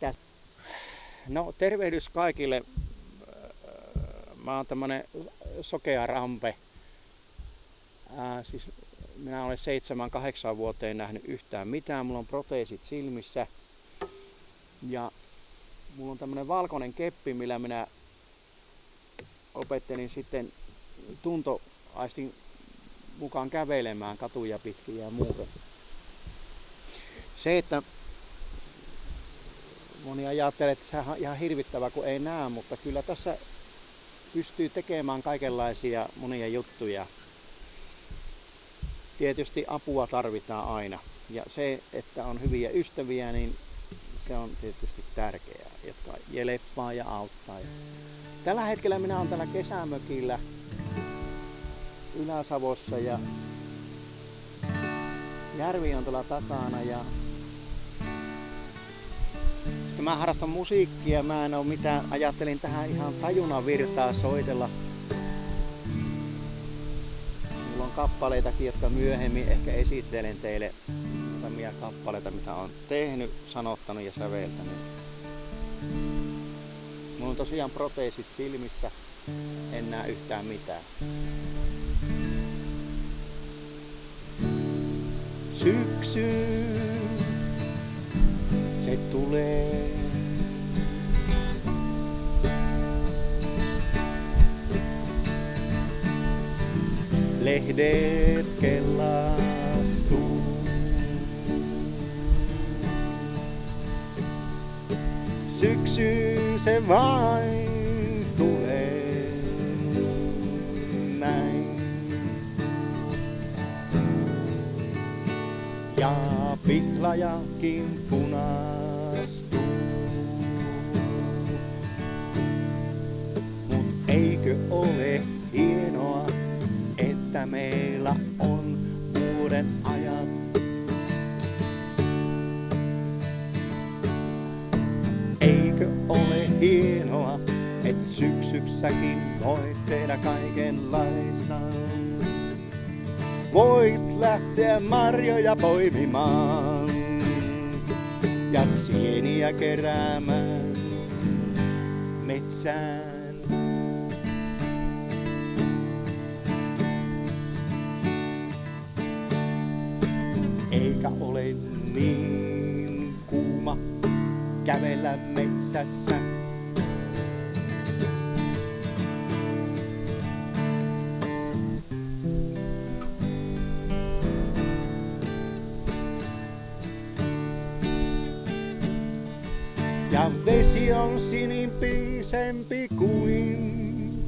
Mitäs? No tervehdys kaikille. Mä oon tämmönen sokea rampe. Siis minä olen 7-8 vuoteen nähnyt yhtään mitään. Mulla on proteesit silmissä. Ja mulla on tämmönen valkoinen keppi, millä minä opettelin sitten tuntoaistin mukaan kävelemään katuja pitkin ja muuta. Se, että moni ajattelee, että se on ihan hirvittävää, kun ei näe, mutta kyllä tässä pystyy tekemään kaikenlaisia monia juttuja. Tietysti apua tarvitaan aina. Ja se, että on hyviä ystäviä, niin se on tietysti tärkeää, jotka jeleppaa ja auttaa. Tällä hetkellä minä olen täällä kesämökillä Ylä-Savossa ja järvi on tuolla takana. Ja sitten mä harrastan musiikkia, mä en oo mitään, ajattelin tähän ihan tajunnan virtaa soitella. Mulla on kappaleitakin, jotka myöhemmin ehkä esittelen teille muutamia kappaleita, mitä on tehnyt, sanottanut ja säveltänyt. Mulla on tosiaan proteesit silmissä, en näe yhtään mitään. Syksy, se tulee. Lehdet kellastuu. Syksy se vain tulee näin. Ja pihlajakin punastuu. Mut eikö ole hienoa, että meillä on vuoden ajat. Eikö ole hienoa, et syksyssäkin voit tehdä kaikenlaista. Voit lähteä marjoja poimimaan ja sieniä keräämään metsään. Eikä ole niin kuuma kävellä metsässä. Ja vesi on sinimpiisempi kuin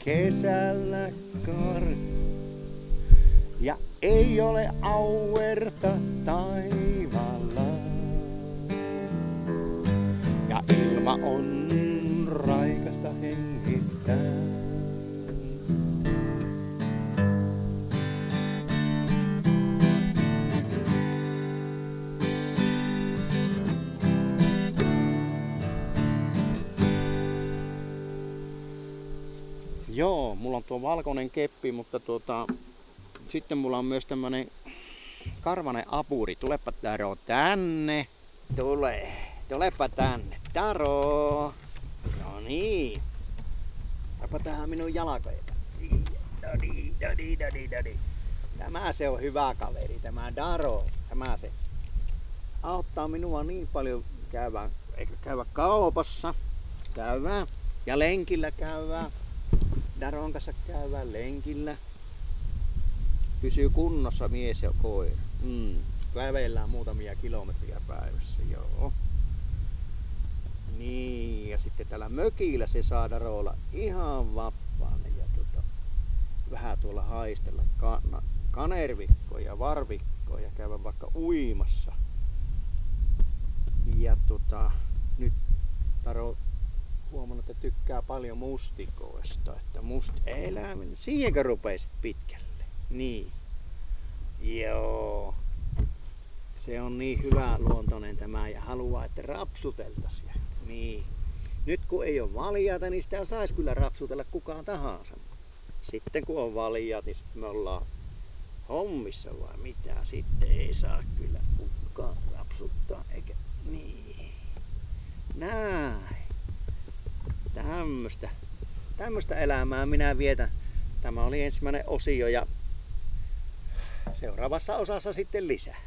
kesällä karhu. Ja ei ole auerta taivaalla. Ja ilma on raikasta hengittää. Joo, mulla on tuo valkoinen keppi, mutta sitten mulla on myös tämmönen karvanen apuri. Tulepa Taro tänne. Tulepa tänne. Taro. No niin. Tulepa tähän minun jalkoja. Tämä se on hyvä kaveri, tämä Daro. Tämä se auttaa minua niin paljon käydä kaupassa. Käydään. Ja lenkillä käydään. Daron kanssa käydään lenkillä. Pysyy kunnossa mies ja koira. Kävellään muutamia kilometriä päivässä, joo. Niin, ja sitten täällä mökillä se saa Daro olla ihan vapaana ja vähän tuolla haistella kanervikkoja ja varvikkoja ja käydä vaikka uimassa. Ja nyt Daro huomannut, että tykkää paljon mustikoista, että eläminen. Siihenkö rupeisit pitkälle? Niin. Joo. Se on niin hyvä luontoinen tämä ja haluaa, että rapsuteltaisiin. Niin. Nyt kun ei ole valjaita, niin sitä saisi kyllä rapsutella kukaan tahansa. Sitten kun on valjaat, niin sitten me ollaan hommissa vai mitä. Sitten ei saa kyllä kukaan rapsuttaa eikä niin. Näin. Tämmöstä elämää minä vietän. Tämä oli ensimmäinen osio ja seuraavassa osassa sitten lisää.